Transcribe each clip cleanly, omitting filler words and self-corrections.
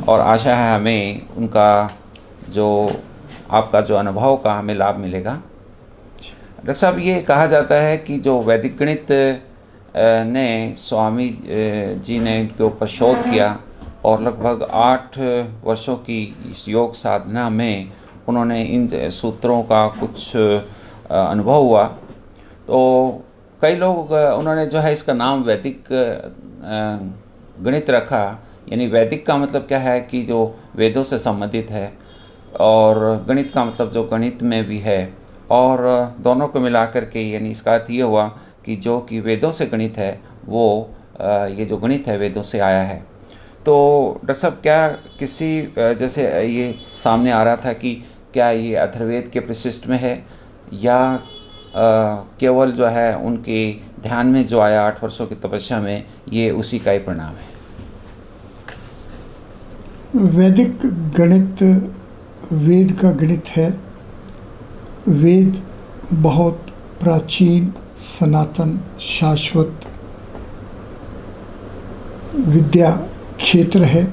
और आशा है हमें उनका जो आपका जो अनुभव का हमें लाभ मिलेगा। डॉक्टर साहब, ये कहा जाता है कि जो वैदिक गणित ने स्वामी जी ने इनके ऊपर शोध किया और लगभग 8 वर्षों की इस योग साधना में उन्होंने इन सूत्रों का कुछ अनुभव हुआ। तो कई लोग उन्होंने जो है इसका नाम वैदिक गणित रखा। यानी वैदिक का मतलब क्या है कि जो वेदों से संबंधित है, और गणित का मतलब जो गणित में भी है, और दोनों को मिलाकर के यानी इसका अर्थ ये हुआ कि जो कि वेदों से गणित है वो ये जो गणित है वेदों से आया है। तो डॉक्टर साहब, क्या किसी जैसे ये सामने आ रहा था कि क्या ये अथर्ववेद के प्रशिष्ट में है या केवल जो है उनके ध्यान में जो आया 8 वर्षों की तपस्या में, ये उसी का ही परिणाम है? वैदिक गणित वेद का गणित है। वेद बहुत प्राचीन, सनातन, शाश्वत विद्या क्षेत्र है।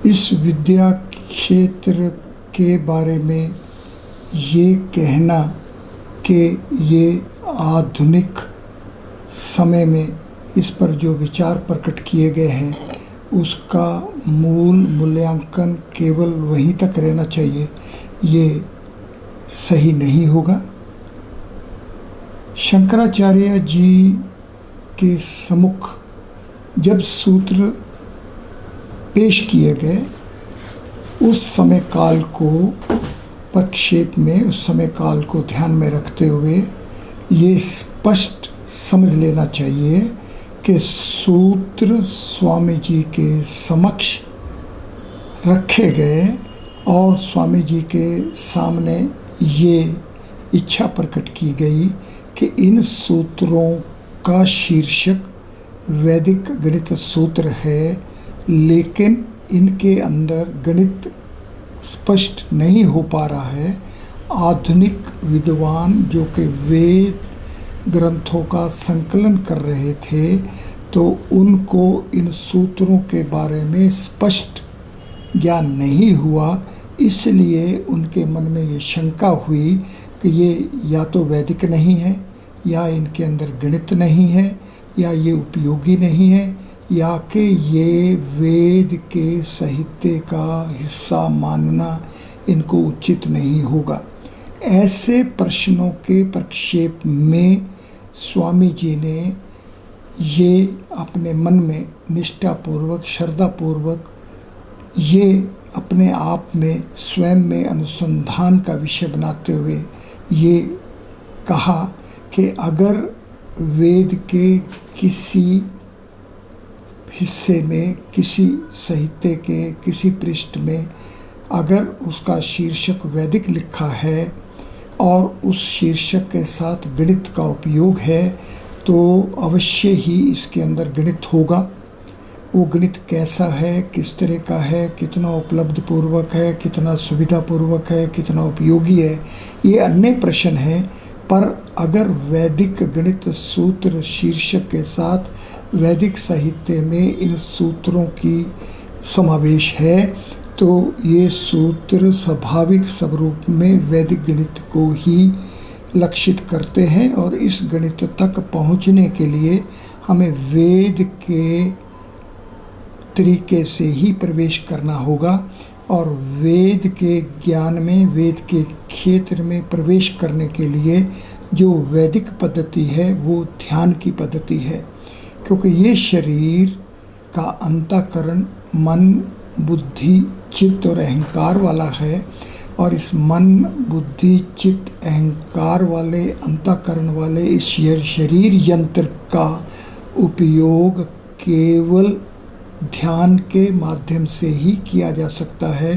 इस विद्या क्षेत्र के बारे में ये कहना कि ये आधुनिक समय में इस पर जो विचार प्रकट किए गए हैं उसका मूल मूल्यांकन केवल वहीं तक रहना चाहिए, ये सही नहीं होगा। शंकराचार्य जी के सम्मुख जब सूत्र पेश किए गए उस समय काल को प्रक्षेप में, उस समय काल को ध्यान में रखते हुए ये स्पष्ट समझ लेना चाहिए कि सूत्र स्वामी जी के समक्ष रखे गए और स्वामी जी के सामने ये इच्छा प्रकट की गई कि इन सूत्रों का शीर्षक वैदिक गणित सूत्र है, लेकिन इनके अंदर गणित स्पष्ट नहीं हो पा रहा है। आधुनिक विद्वान जो कि वेद ग्रंथों का संकलन कर रहे थे तो उनको इन सूत्रों के बारे में स्पष्ट ज्ञान नहीं हुआ, इसलिए उनके मन में ये शंका हुई कि ये या तो वैदिक नहीं है, या इनके अंदर गणित नहीं है, या ये उपयोगी नहीं है, या कि ये वेद के साहित्य का हिस्सा मानना इनको उचित नहीं होगा। ऐसे प्रश्नों के प्रक्षेप में स्वामी जी ने ये अपने मन में निष्ठापूर्वक, श्रद्धापूर्वक ये अपने आप में स्वयं में अनुसंधान का विषय बनाते हुए ये कहा कि अगर वेद के किसी हिस्से में, किसी साहित्य के किसी पृष्ठ में अगर उसका शीर्षक वैदिक लिखा है और उस शीर्षक के साथ गणित का उपयोग है तो अवश्य ही इसके अंदर गणित होगा। वो गणित कैसा है, किस तरह का है, कितना उपलब्ध पूर्वक है, कितना सुविधा पूर्वक है, कितना उपयोगी है, ये अन्य प्रश्न है। पर अगर वैदिक गणित सूत्र शीर्षक के साथ वैदिक साहित्य में इन सूत्रों की समावेश है तो ये सूत्र स्वाभाविक स्वरूप में वैदिक गणित को ही लक्षित करते हैं, और इस गणित तक पहुंचने के लिए हमें वेद के तरीके से ही प्रवेश करना होगा। और वेद के ज्ञान में, वेद के क्षेत्र में प्रवेश करने के लिए जो वैदिक पद्धति है वो ध्यान की पद्धति है, क्योंकि ये शरीर का अंतःकरण मन, बुद्धि, चित्त और अहंकार वाला है, और इस मन, बुद्धि, चित्त, अहंकार वाले, अंतःकरण वाले इस शरीर यंत्र का उपयोग केवल ध्यान के माध्यम से ही किया जा सकता है,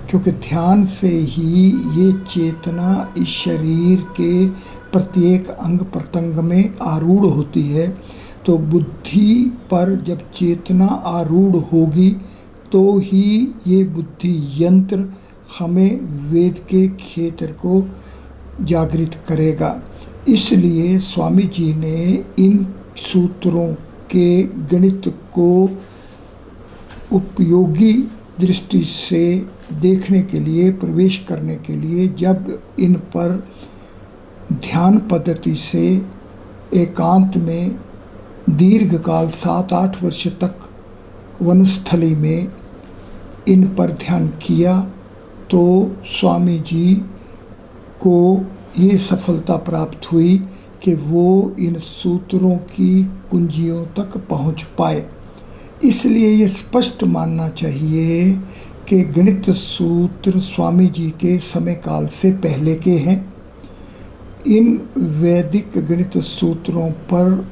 क्योंकि ध्यान से ही ये चेतना इस शरीर के प्रत्येक अंग प्रत्यंग में आरूढ़ होती है। तो बुद्धि पर जब चेतना आरूढ़ होगी तो ही ये बुद्धि यंत्र हमें वेद के क्षेत्र को जागृत करेगा। इसलिए स्वामी जी ने इन सूत्रों के गणित को उपयोगी दृष्टि से देखने के लिए, प्रवेश करने के लिए, जब इन पर ध्यान पद्धति से एकांत में दीर्घकाल 7-8 वर्ष तक वनस्थली में इन पर ध्यान किया, तो स्वामी जी को ये सफलता प्राप्त हुई कि वो इन सूत्रों की कुंजियों तक पहुंच पाए। इसलिए ये स्पष्ट मानना चाहिए कि गणित सूत्र स्वामी जी के समय काल से पहले के हैं। इन वैदिक गणित सूत्रों पर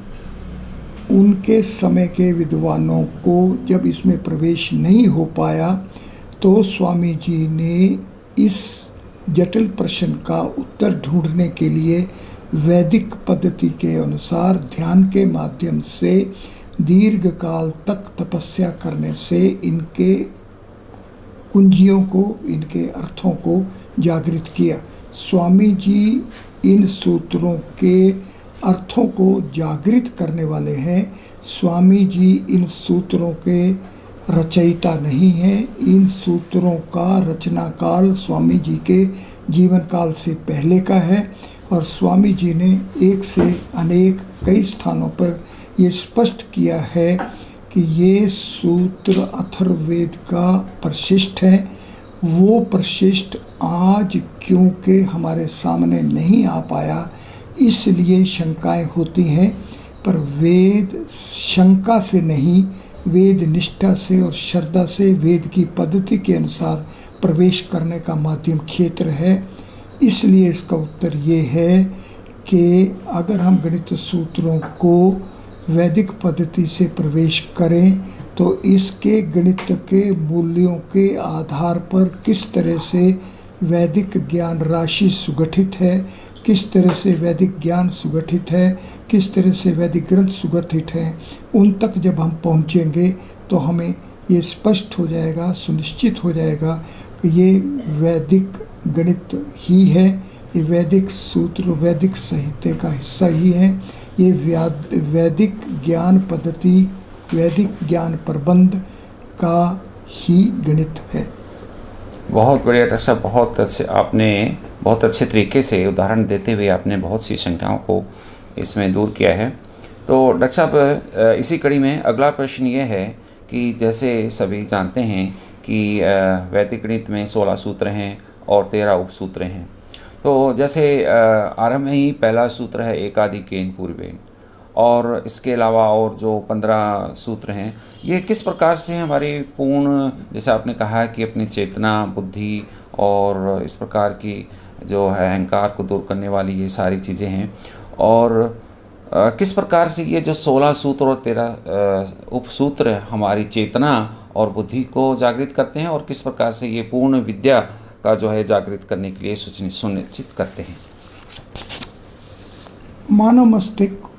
उनके समय के विद्वानों को जब इसमें प्रवेश नहीं हो पाया, तो स्वामी जी ने इस जटिल प्रश्न का उत्तर ढूंढने के लिए वैदिक पद्धति के अनुसार ध्यान के माध्यम से दीर्घ काल तक तपस्या करने से इनके कुंजियों को, इनके अर्थों को जागृत किया। स्वामी जी इन सूत्रों के अर्थों को जागृत करने वाले हैं। स्वामी जी इन सूत्रों के रचयिता नहीं हैं। इन सूत्रों का रचना काल स्वामी जी के जीवन काल से पहले का है, और स्वामी जी ने एक से अनेक कई स्थानों पर ये स्पष्ट किया है कि ये सूत्र अथर्ववेद का प्रशिष्ट है। वो प्रशिष्ट आज क्योंकि हमारे सामने नहीं आ पाया, इसलिए शंकाएं होती हैं, पर वेद शंका से नहीं, वेद निष्ठा से और श्रद्धा से वेद की पद्धति के अनुसार प्रवेश करने का माध्यम क्षेत्र है। इसलिए इसका उत्तर ये है कि अगर हम गणित सूत्रों को वैदिक पद्धति से प्रवेश करें, तो इसके गणित के मूल्यों के आधार पर किस तरह से वैदिक ज्ञान राशि सुगठित है, किस तरह से वैदिक ज्ञान सुगठित है, किस तरह से वैदिक ग्रंथ सुगठित हैं, उन तक जब हम पहुँचेंगे तो हमें ये स्पष्ट हो जाएगा, सुनिश्चित हो जाएगा कि ये वैदिक गणित ही है, ये वैदिक सूत्र वैदिक साहित्य का हिस्सा ही है, ये वैदिक ज्ञान पद्धति, वैदिक ज्ञान प्रबंध का ही गणित है। बहुत बढ़िया डॉक्टर साहब, बहुत अच्छे, आपने बहुत अच्छे तरीके से उदाहरण देते हुए आपने बहुत सी शंकाओं को इसमें दूर किया है। तो डॉक्टर साहब, इसी कड़ी में अगला प्रश्न ये है कि जैसे सभी जानते हैं कि वैदिक गणित में 16 सूत्र हैं और 13 उपसूत्र हैं। तो जैसे आरंभ में ही पहला सूत्र है एकादि केन पूर्वेन, और इसके अलावा और जो 15 सूत्र हैं, ये किस प्रकार से हमारी पूर्ण, जैसे आपने कहा कि अपनी चेतना, बुद्धि और इस प्रकार की जो है अहंकार को दूर करने वाली ये सारी चीज़ें हैं, और किस प्रकार से ये जो 16 सूत्र और 13 उपसूत्र हमारी चेतना और बुद्धि को जागृत करते हैं, और किस प्रकार से ये पूर्ण विद्या का जो है जागृत करने के लिए सुनिश्चित करते हैं। मानव मस्तिष्क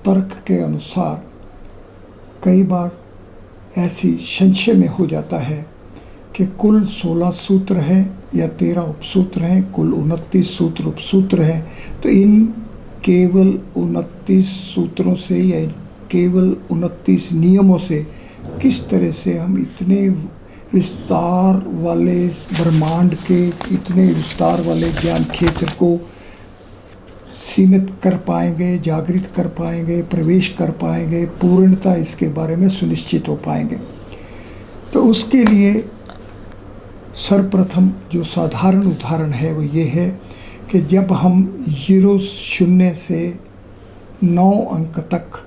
तर्क के अनुसार कई बार ऐसी संशय में हो जाता है कि कुल 16 सूत्र हैं या 13 उपसूत्र हैं, कुल 29 सूत्र उपसूत्र हैं, तो इन केवल 29 सूत्रों से या केवल 29 नियमों से किस तरह से हम इतने विस्तार वाले ब्रह्मांड के, इतने विस्तार वाले ज्ञान क्षेत्र को सीमित कर पाएंगे, जागृत कर पाएंगे, प्रवेश कर पाएंगे, पूर्णता इसके बारे में सुनिश्चित हो पाएंगे। तो उसके लिए सर्वप्रथम जो साधारण उदाहरण है वो ये है कि जब हम 0 से 9 अंक तक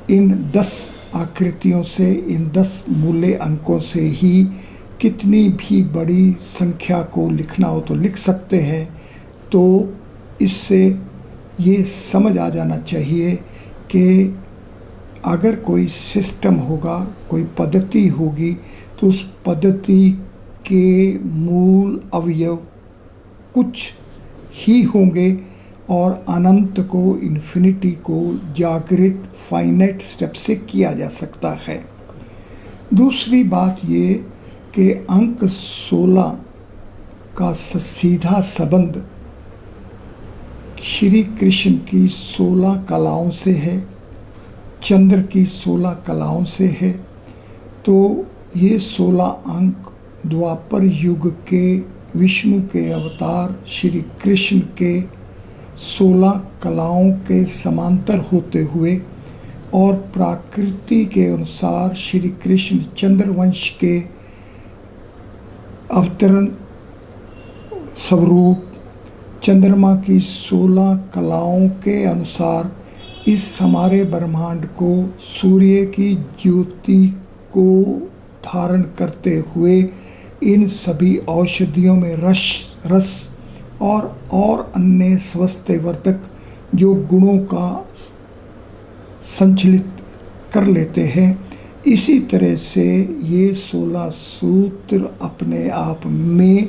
इन 10 आकृतियों से, इन 10 मूल्य अंकों से ही कितनी भी बड़ी संख्या को लिखना हो तो लिख सकते हैं, तो इससे ये समझ आ जाना चाहिए कि अगर कोई सिस्टम होगा, कोई पद्धति होगी, तो उस पद्धति के मूल अवयव कुछ ही होंगे और अनंत को, इन्फिनिटी को जागृत फाइनाइट स्टेप से किया जा सकता है। दूसरी बात ये कि अंक 16 का सीधा संबंध श्री कृष्ण की 16 कलाओं से है, चंद्र की 16 कलाओं से है। तो ये 16 अंक द्वापर युग के विष्णु के अवतार श्री कृष्ण के 16 कलाओं के समांतर होते हुए और प्रकृति के अनुसार श्री कृष्ण चंद्रवंश के अवतरण स्वरूप चंद्रमा की 16 कलाओं के अनुसार इस हमारे ब्रह्मांड को सूर्य की ज्योति को धारण करते हुए इन सभी औषधियों में रस और अन्य स्वास्थ्यवर्धक जो गुणों का संचलित कर लेते हैं। इसी तरह से ये 16 सूत्र अपने आप में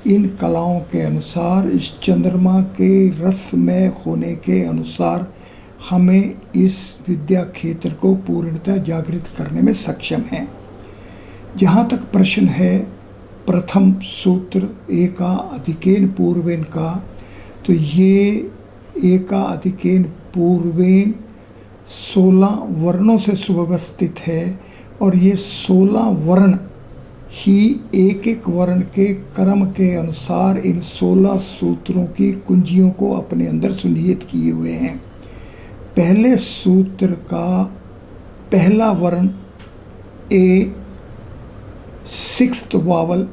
इन कलाओं के अनुसार इस चंद्रमा के रसमय होने के अनुसार हमें इस विद्या क्षेत्र को पूर्णतः जागृत करने में सक्षम हैं। जहाँ तक प्रश्न है प्रथम सूत्र एका अधिकेन पूर्वेन का, तो ये एका अधिकेन पूर्वेन 16 वर्णों से सुव्यवस्थित है और ये 16 वर्ण ही एक एक वर्ण के क्रम के अनुसार इन 16 सूत्रों की कुंजियों को अपने अंदर सुनिहित किए हुए हैं। पहले सूत्र का पहला वर्ण ए 6th वावल,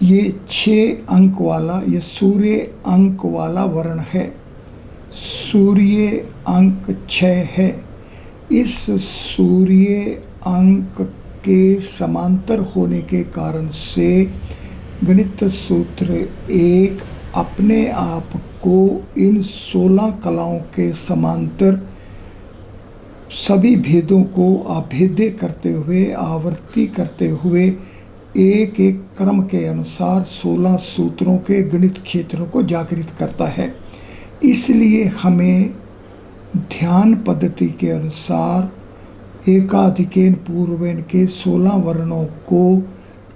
ये 6 अंक वाला, ये सूर्य अंक वाला वर्ण है। सूर्य अंक 6 है। इस सूर्य अंक के समांतर होने के कारण से गणित सूत्र 1 अपने आप को इन 16 कलाओं के समांतर सभी भेदों को अभेद्य करते हुए आवृत्ति करते हुए एक एक क्रम के अनुसार 16 सूत्रों के गणित क्षेत्रों को जागृत करता है। इसलिए हमें ध्यान पद्धति के अनुसार एकाधिकेन पूर्वेन के 16 वर्णों को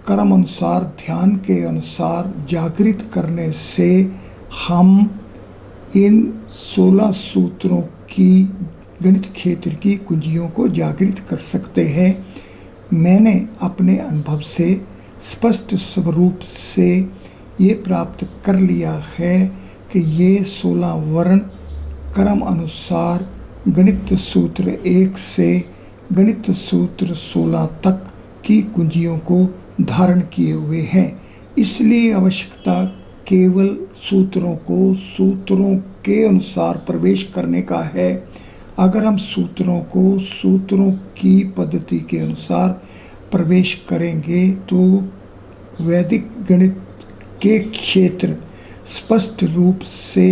क्रम अनुसार ध्यान के अनुसार जागृत करने से हम इन 16 सूत्रों की गणित क्षेत्र की कुंजियों को जागृत कर सकते हैं। मैंने अपने अनुभव से स्पष्ट स्वरूप से ये प्राप्त कर लिया है कि ये 16 वर्ण क्रम अनुसार गणित सूत्र 1 से गणित सूत्र 16 तक की कुंजियों को धारण किए हुए हैं। इसलिए आवश्यकता केवल सूत्रों को सूत्रों के अनुसार प्रवेश करने का है। अगर हम सूत्रों को सूत्रों की पद्धति के अनुसार प्रवेश करेंगे तो वैदिक गणित के क्षेत्र स्पष्ट रूप से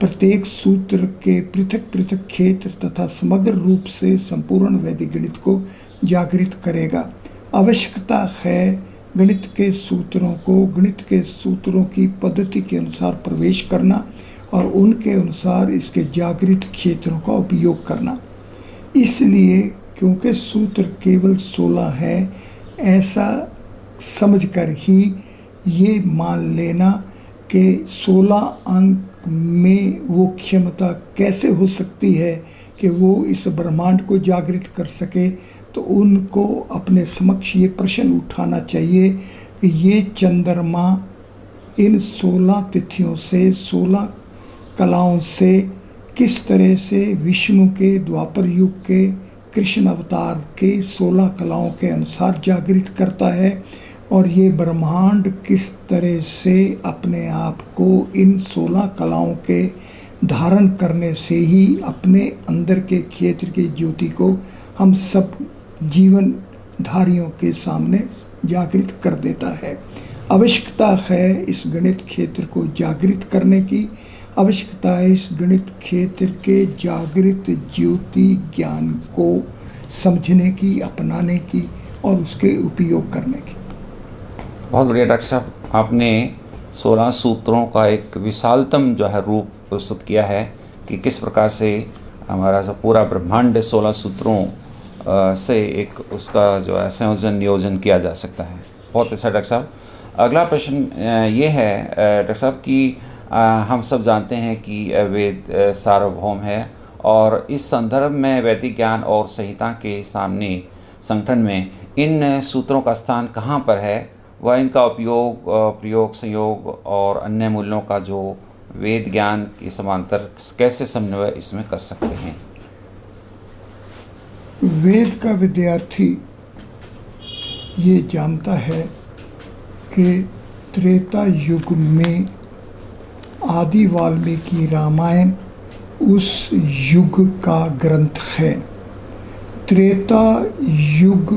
प्रत्येक सूत्र के पृथक पृथक क्षेत्र तथा समग्र रूप से संपूर्ण वैदिक गणित को जागृत करेगा। आवश्यकता है गणित के सूत्रों को गणित के सूत्रों की पद्धति के अनुसार प्रवेश करना और उनके अनुसार इसके जागृत क्षेत्रों का उपयोग करना। इसलिए क्योंकि सूत्र केवल 16 है, ऐसा समझकर ही ये मान लेना कि 16 अंक में वो क्षमता कैसे हो सकती है कि वो इस ब्रह्मांड को जागृत कर सके, तो उनको अपने समक्ष ये प्रश्न उठाना चाहिए कि ये चंद्रमा इन 16 तिथियों से 16 कलाओं से किस तरह से विष्णु के द्वापर युग के कृष्ण अवतार के 16 कलाओं के अनुसार जागृत करता है और ये ब्रह्मांड किस तरह से अपने आप को इन 16 कलाओं के धारण करने से ही अपने अंदर के क्षेत्र की ज्योति को हम सब जीवनधारियों के सामने जागृत कर देता है। आवश्यकता है इस गणित क्षेत्र को जागृत करने की, आवश्यकता है इस गणित क्षेत्र के जागृत ज्योति ज्ञान को समझने की, अपनाने की और उसके उपयोग करने की। बहुत बढ़िया डॉक्टर साहब, आपने 16 सूत्रों का एक विशालतम जो है रूप प्रस्तुत किया है कि किस प्रकार से हमारा जो पूरा ब्रह्मांड 16 सूत्रों से एक उसका जो है संयोजन नियोजन किया जा सकता है। बहुत अच्छा डॉक्टर साहब। अगला प्रश्न ये है डॉक्टर साहब कि हम सब जानते हैं कि वेद सार्वभौम है और इस संदर्भ में वैदिक ज्ञान और संहिता के सामने संगठन में इन सूत्रों का स्थान कहाँ पर है, वह इनका उपयोग, प्रयोग, संयोग और अन्य मूल्यों का जो वेद ज्ञान के समांतर कैसे समन्वय इसमें कर सकते हैं? वेद का विद्यार्थी ये जानता है कि त्रेता युग में आदि वाल्मीकि रामायण उस युग का ग्रंथ है। त्रेता युग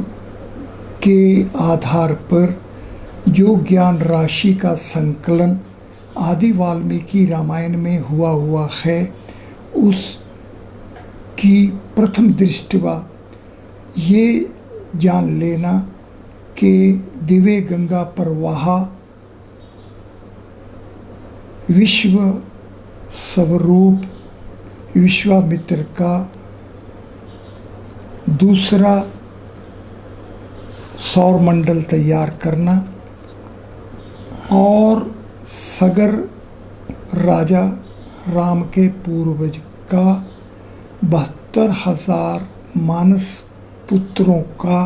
के आधार पर जो ज्ञान राशि का संकलन आदि वाल्मीकि रामायण में हुआ है, उसकी प्रथम दृष्टया ये जान लेना कि दिव्य गंगा प्रवाह विश्व स्वरूप विश्वामित्र का दूसरा सौर मंडल तैयार करना और सगर राजा राम के पूर्वज का 72,000 मानस पुत्रों का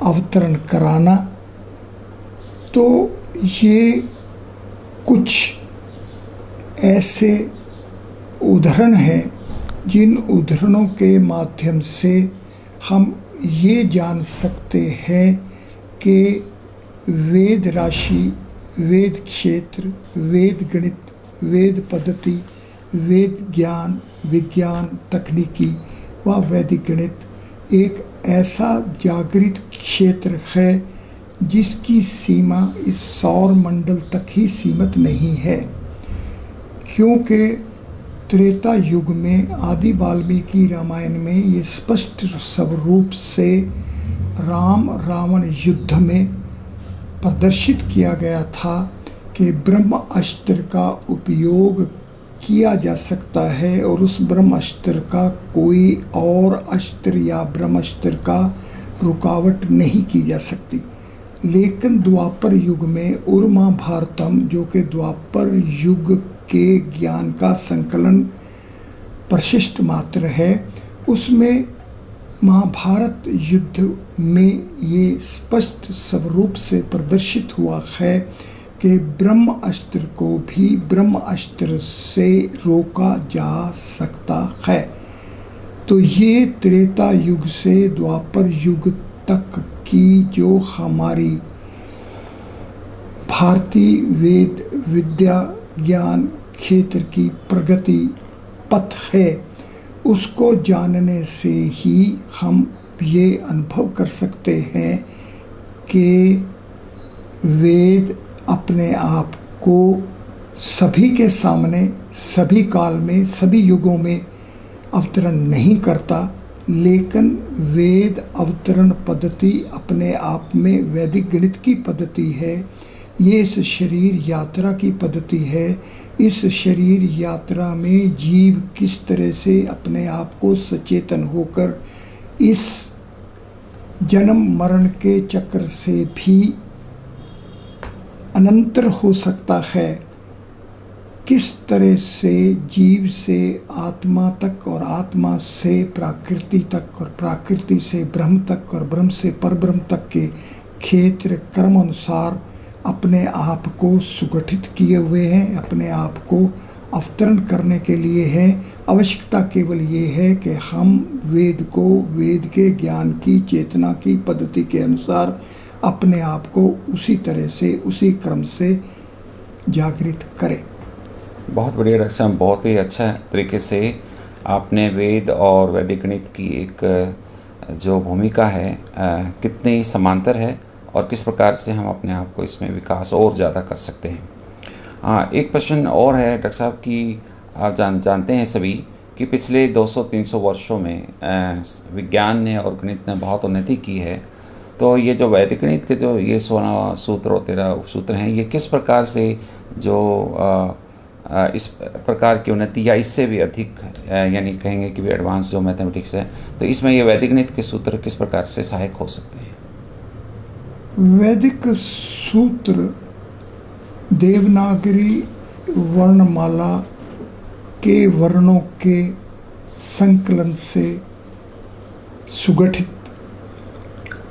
अवतरण कराना, तो ये कुछ ऐसे उदाहरण हैं जिन उदाहरणों के माध्यम से हम ये जान सकते हैं कि वेद राशि, वेद क्षेत्र, वेद गणित, वेद पद्धति, वेद ज्ञान, विज्ञान, तकनीकी व वैदिक गणित एक ऐसा जागृत क्षेत्र है जिसकी सीमा इस सौर मंडल तक ही सीमित नहीं है, क्योंकि त्रेता युग में आदि वाल्मीकि रामायण में ये स्पष्ट स्वरूप से राम रावण युद्ध में प्रदर्शित किया गया था कि ब्रह्म अस्त्र का उपयोग किया जा सकता है और उस ब्रह्मास्त्र का कोई और अस्त्र या ब्रह्मास्त्र का रुकावट नहीं की जा सकती। लेकिन द्वापर युग में उर्मा भारतम, जो कि द्वापर युग के ज्ञान का संकलन प्रशिष्ट मात्र है, उसमें महाभारत युद्ध में ये स्पष्ट स्वरूप से प्रदर्शित हुआ है कि ब्रह्म अस्त्र को भी ब्रह्म अस्त्र से रोका जा सकता है। तो ये त्रेता युग से द्वापर युग तक की जो हमारी भारतीय वेद विद्या ज्ञान क्षेत्र की प्रगति पथ है, उसको जानने से ही हम ये अनुभव कर सकते हैं कि वेद अपने आप को सभी के सामने सभी काल में सभी युगों में अवतरण नहीं करता, लेकिन वेद अवतरण पद्धति अपने आप में वैदिक गणित की पद्धति है। ये इस शरीर यात्रा की पद्धति है। इस शरीर यात्रा में जीव किस तरह से अपने आप को सचेतन होकर इस जन्म मरण के चक्र से भी अनंतर हो सकता है, किस तरह से जीव से आत्मा तक और आत्मा से प्रकृति तक और प्रकृति से ब्रह्म तक और ब्रह्म से परब्रह्म तक के क्षेत्र कर्म अनुसार अपने आप को सुगठित किए हुए हैं, अपने आप को अवतरण करने के लिए है। आवश्यकता केवल ये है कि हम वेद को, वेद के ज्ञान की चेतना की पद्धति के अनुसार अपने आप को उसी तरह से उसी क्रम से जागृत करें। बहुत बढ़िया डॉक्टर साहब, बहुत ही अच्छा तरीके से आपने वेद और वैदिक गणित की एक जो भूमिका है कितनी समांतर है और किस प्रकार से हम अपने आप को इसमें विकास और ज़्यादा कर सकते हैं। हाँ, एक प्रश्न और है डॉक्टर साहब कि आप जानते हैं सभी कि पिछले 200-300 वर्षों में विज्ञान ने और गणित ने बहुत उन्नति की है। तो ये जो वैदिक गणित के जो ये 16 सूत्र और 13 उपसूत्र हैं, ये किस प्रकार से जो इस प्रकार की उन्नति या इससे भी अधिक यानी कहेंगे कि भी एडवांस जो मैथमेटिक्स है, तो इसमें ये वैदिक गणित के सूत्र किस प्रकार से सहायक हो सकते हैं? वैदिक सूत्र देवनागरी वर्णमाला के वर्णों के संकलन से सुगठित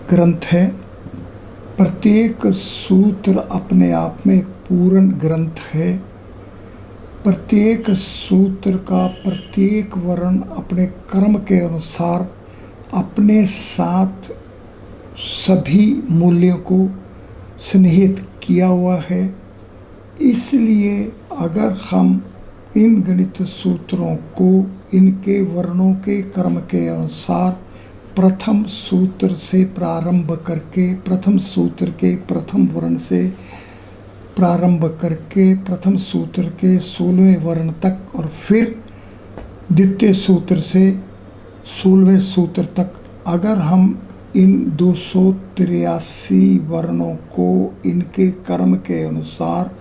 ग्रंथ है। प्रत्येक सूत्र अपने आप में एक पूर्ण ग्रंथ है। प्रत्येक सूत्र का प्रत्येक वर्ण अपने कर्म के अनुसार अपने साथ सभी मूल्यों को सन्निहित किया हुआ है। इसलिए अगर हम इन गणित सूत्रों को इनके वर्णों के कर्म के अनुसार प्रथम सूत्र से प्रारंभ करके, प्रथम सूत्र के प्रथम वर्ण से प्रारंभ करके प्रथम सूत्र के 16वें वर्ण तक और फिर द्वितीय सूत्र से 16वें सूत्र तक अगर हम इन 283 वर्णों को इनके कर्म के अनुसार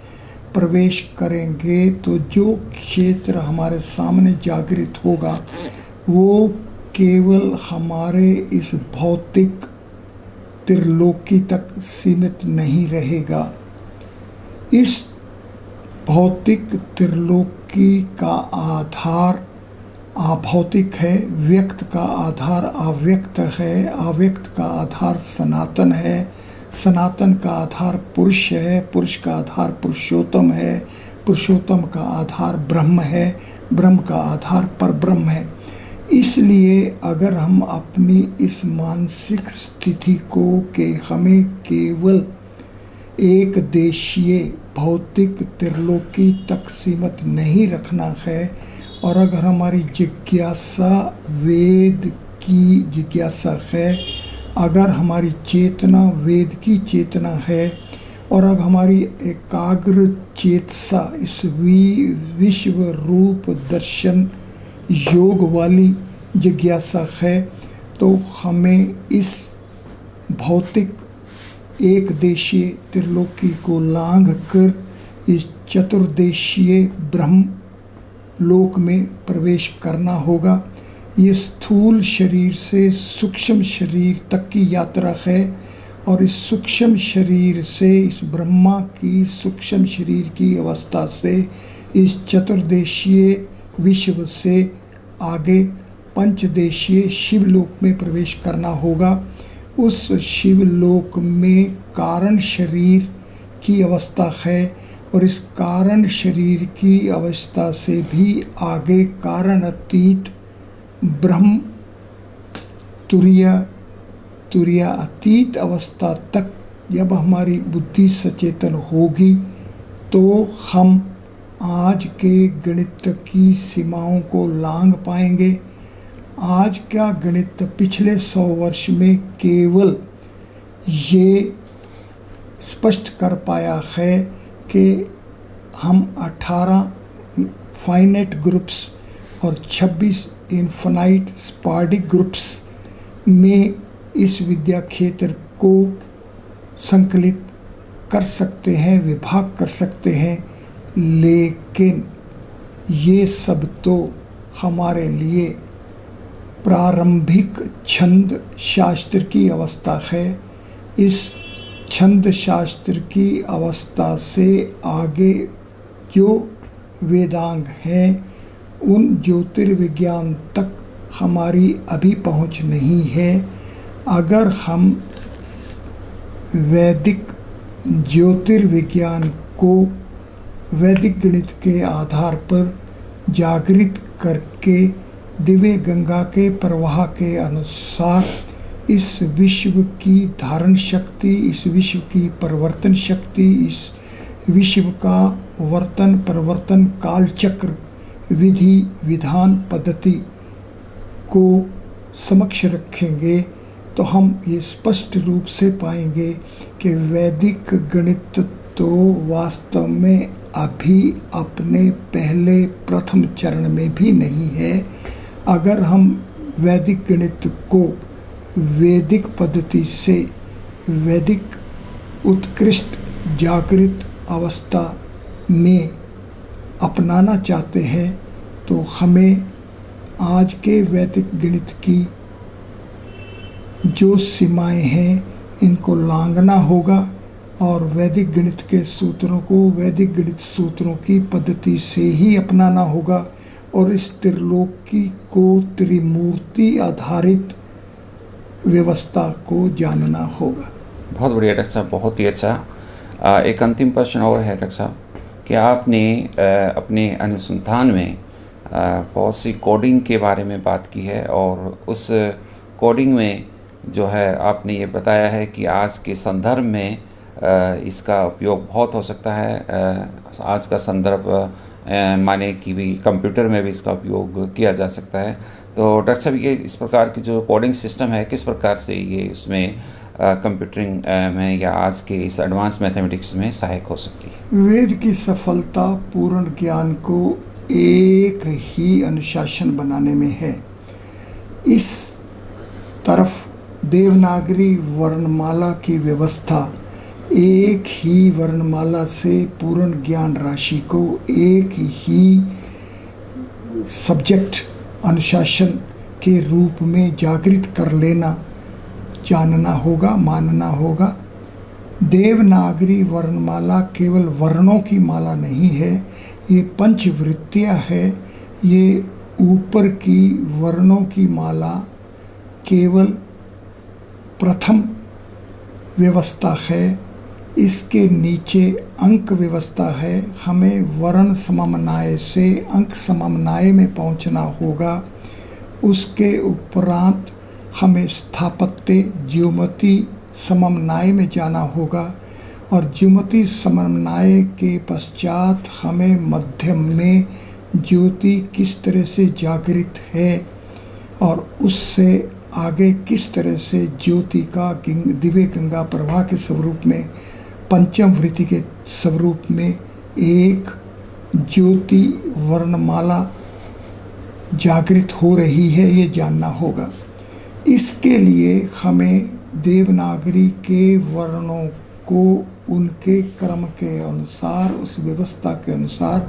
प्रवेश करेंगे तो जो क्षेत्र हमारे सामने जागृत होगा वो केवल हमारे इस भौतिक त्रिलोकी तक सीमित नहीं रहेगा। इस भौतिक त्रिलोकी का आधार अभौतिक है, व्यक्त का आधार अव्यक्त है, अव्यक्त का आधार सनातन है, सनातन का आधार पुरुष है, पुरुष का आधार पुरुषोत्तम है, पुरुषोत्तम का आधार ब्रह्म है, ब्रह्म का आधार परब्रह्म है। इसलिए अगर हम अपनी इस मानसिक स्थिति को कि हमें केवल एक देशीय भौतिक त्रिलोकी तक सीमित नहीं रखना है और अगर हमारी जिज्ञासा वेद की जिज्ञासा है, अगर हमारी चेतना वेद की चेतना है और अगर हमारी एकाग्र चेतसा इस विश्व रूप दर्शन योग वाली जिज्ञासा है तो हमें इस भौतिक एक देशीय त्रिलोकी को लांघ कर इस चतुर्देशीय ब्रह्म लोक में प्रवेश करना होगा। ये स्थूल शरीर से सूक्ष्म शरीर तक की यात्रा है और इस सूक्ष्म शरीर से इस ब्रह्मा की सूक्ष्म शरीर की अवस्था से इस चतुर्देशीय विश्व से आगे पंचदेशीय शिवलोक में प्रवेश करना होगा। उस शिवलोक में कारण शरीर की अवस्था है और इस कारण शरीर की अवस्था से भी आगे कारण अतीत ब्रह्म तुरीय अतीत अवस्था तक जब हमारी बुद्धि सचेतन होगी तो हम आज के गणित की सीमाओं को लांघ पाएंगे। आज का गणित पिछले 100 वर्ष में केवल ये स्पष्ट कर पाया है कि हम 18 फाइनाइट ग्रुप्स और 26 इन्फिनाइट स्पार्डिक ग्रुप्स में इस विद्या क्षेत्र को संकलित कर सकते हैं, विभाग कर सकते हैं, लेकिन ये सब तो हमारे लिए प्रारंभिक छंद शास्त्र की अवस्था है। इस छंद शास्त्र की अवस्था से आगे जो वेदांग हैं उन ज्योतिर्विज्ञान तक हमारी अभी पहुंच नहीं है। अगर हम वैदिक ज्योतिर्विज्ञान को वैदिक गणित के आधार पर जागृत करके दिव्य गंगा के प्रवाह के अनुसार इस विश्व की धारण शक्ति, इस विश्व की परिवर्तन शक्ति, इस विश्व का वर्तन परिवर्तन काल चक्र विधि विधान पद्धति को समक्ष रखेंगे तो हम ये स्पष्ट रूप से पाएंगे कि वैदिक गणित तो वास्तव में अभी अपने पहले प्रथम चरण में भी नहीं है। अगर हम वैदिक गणित को वैदिक पद्धति से वैदिक उत्कृष्ट जागृत अवस्था में अपनाना चाहते हैं तो हमें आज के वैदिक गणित की जो सीमाएं हैं इनको लांघना होगा और वैदिक गणित के सूत्रों को वैदिक गणित सूत्रों की पद्धति से ही अपनाना होगा और इस त्रिलोकी को त्रिमूर्ति आधारित व्यवस्था को जानना होगा। बहुत बढ़िया डॉक्टर साहब, बहुत ही अच्छा। एक अंतिम प्रश्न और है डॉक्टर साहब कि आपने अपने अनुसंधान में बहुत सी कोडिंग के बारे में बात की है, और उस कोडिंग में जो है आपने ये बताया है कि आज के संदर्भ में इसका उपयोग बहुत हो सकता है। आज का संदर्भ माने कि भी कंप्यूटर में भी इसका उपयोग किया जा सकता है। तो डॉक्टर साहब, ये इस प्रकार की जो कोडिंग सिस्टम है, किस प्रकार से ये उसमें कंप्यूटरिंग में या आज के इस एडवांस मैथमेटिक्स में सहायक हो सकती है? वेद की सफलता पूर्ण ज्ञान को एक ही अनुशासन बनाने में है। इस तरफ देवनागरी वर्णमाला की व्यवस्था एक ही वर्णमाला से पूर्ण ज्ञान राशि को एक ही सब्जेक्ट अनुशासन के रूप में जागृत कर लेना, जानना होगा, मानना होगा। देवनागरी वर्णमाला केवल वर्णों की माला नहीं है, ये पंचवृत्तियाँ है। ये ऊपर की वर्णों की माला केवल प्रथम व्यवस्था है, इसके नीचे अंक व्यवस्था है। हमें वर्ण सममनाय से अंक सममनाय में पहुंचना होगा। उसके उपरांत हमें स्थापत्य ज्योमति सममनाय में जाना होगा, और ज्योमति सममनाय के पश्चात हमें मध्यम में ज्योति किस तरह से जागृत है, और उससे आगे किस तरह से ज्योति का दिव्य गंगा प्रवाह के स्वरूप में, पंचम वृत्ति के स्वरूप में एक ज्योति वर्णमाला जागृत हो रही है, ये जानना होगा। इसके लिए हमें देवनागरी के वर्णों को उनके क्रम के अनुसार, उस व्यवस्था के अनुसार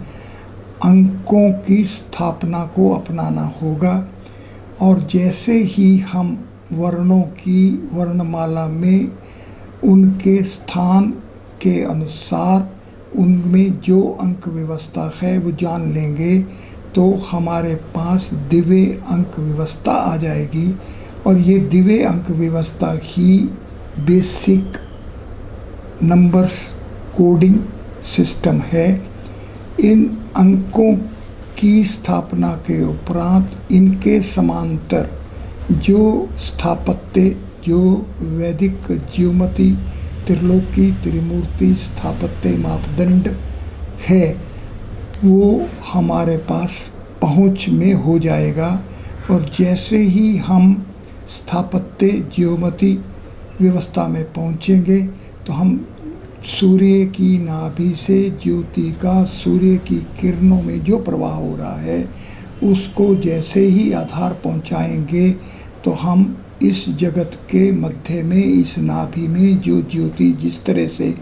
अंकों की स्थापना को अपनाना होगा। और जैसे ही हम वर्णों की वर्णमाला में उनके स्थान के अनुसार उनमें जो अंक व्यवस्था है वो जान लेंगे, तो हमारे पास दिव्य अंक व्यवस्था आ जाएगी। और ये दिव्य अंक व्यवस्था ही बेसिक नंबर्स कोडिंग सिस्टम है। इन अंकों की स्थापना के उपरांत इनके समांतर जो स्थापत्य, जो वैदिक ज्योमति, त्रिलोकी, त्रिमूर्ति स्थापत्य मापदंड है, वो हमारे पास पहुंच में हो जाएगा। और जैसे ही हम स्थापत्य ज्योमति व्यवस्था में पहुंचेंगे तो हम सूर्य की नाभि से ज्योति का सूर्य की किरणों में जो प्रवाह हो रहा है उसको जैसे ही आधार पहुंचाएंगे तो हम इस जगत के मध्य में, इस नाभि में जो ज्योति जिस तरह से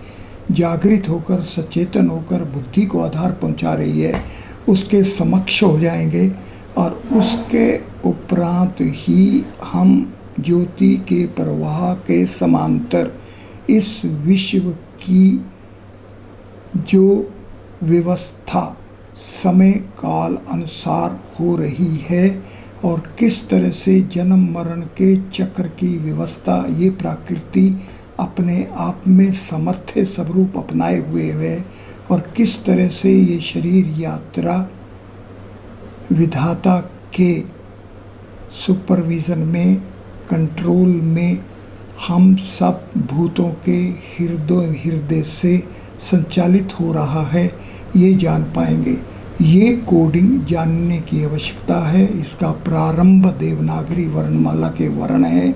जागृत होकर, सचेतन होकर बुद्धि को आधार पहुंचा रही है, उसके समक्ष हो जाएंगे। और उसके उपरांत ही हम ज्योति के प्रवाह के समांतर इस विश्व की जो व्यवस्था समय काल अनुसार हो रही है और किस तरह से जन्म मरण के चक्र की व्यवस्था ये प्रकृति अपने आप में समर्थ स्वरूप अपनाए हुए है, और किस तरह से ये शरीर यात्रा विधाता के सुपरविज़न में, कंट्रोल में हम सब भूतों के हृदय से संचालित हो रहा है, ये जान पाएंगे। ये कोडिंग जानने की आवश्यकता है। इसका प्रारंभ देवनागरी वर्णमाला के वर्ण है।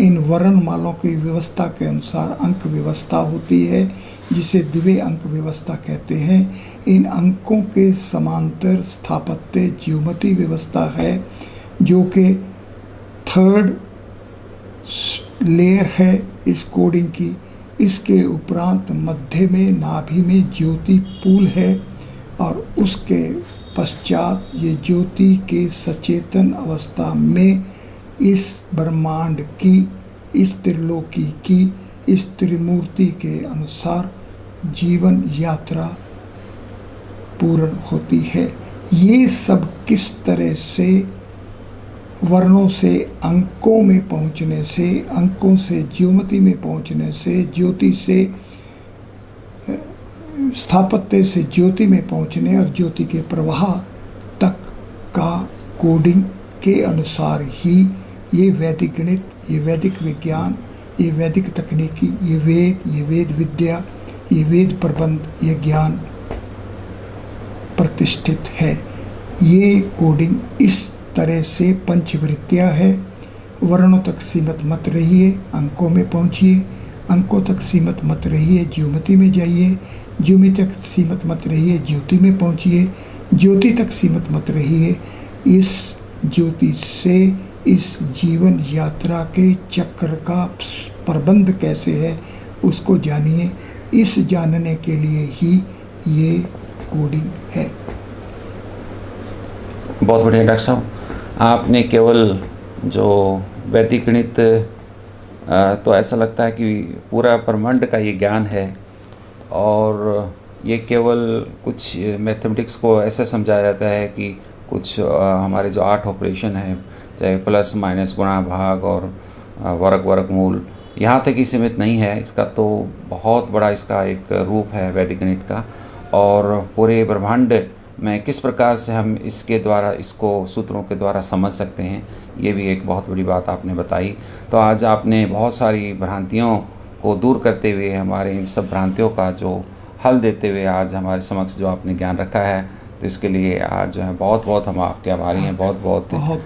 इन वर्णमालों की व्यवस्था के अनुसार अंक व्यवस्था होती है, जिसे दिव्य अंक व्यवस्था कहते हैं। इन अंकों के समांतर स्थापत्य ज्योमति व्यवस्था है, जो कि थर्ड लेयर है इस कोडिंग की। इसके उपरांत मध्य में नाभि में ज्योति पूल है, और उसके पश्चात ये ज्योति के सचेतन अवस्था में इस ब्रह्मांड की, इस त्रिलोकी की, इस त्रिमूर्ति के अनुसार जीवन यात्रा पूर्ण होती है। ये सब किस तरह से वर्णों से अंकों में पहुंचने से, अंकों से ज्योमिति में पहुंचने से, ज्योति से स्थापत्य से ज्योति में पहुंचने और ज्योति के प्रवाह तक का कोडिंग के अनुसार ही ये वैदिक गणित, ये वैदिक विज्ञान, ये वैदिक तकनीकी, ये वेद विद्या, ये वेद प्रबंध, ये ज्ञान प्रतिष्ठित है। ये कोडिंग इस तरह से पंचवृत्तियाँ है। वर्णों तक सीमित मत रहिए, अंकों में पहुँचिए। अंकों तक सीमित मत रहिए, ज्योमिति में जाइए। ज्योमिति तक सीमित मत रहिए, ज्योति में पहुँचिए। ज्योति तक सीमित मत रहिए, इस ज्योति से इस जीवन यात्रा के चक्र का प्रबंध कैसे है उसको जानिए। इस जानने के लिए ही ये कोडिंग है। बहुत बढ़िया डॉक्टर साहब, आपने केवल जो वैदिक गणित तो ऐसा लगता है कि पूरा ब्रह्मांड का ये ज्ञान है, और ये केवल कुछ मैथमेटिक्स को ऐसे समझाया जाता है कि कुछ हमारे जो 8 ऑपरेशन है, चाहे प्लस माइनस गुणा भाग और वर्गमूल, यहाँ तक ही सीमित नहीं है। इसका तो बहुत बड़ा इसका एक रूप है वैदिक गणित का, और पूरे ब्रह्मांड में किस प्रकार से हम इसके द्वारा, इसको सूत्रों के द्वारा समझ सकते हैं, ये भी एक बहुत बड़ी बात आपने बताई। तो आज आपने बहुत सारी भ्रांतियों को दूर करते हुए, हमारे इन सब भ्रांतियों का जो हल देते हुए आज हमारे समक्ष जो आपने ज्ञान रखा है, तो इसके लिए आज जो है बहुत बहुत हम आपके आभारी हैं। बहुत बहुत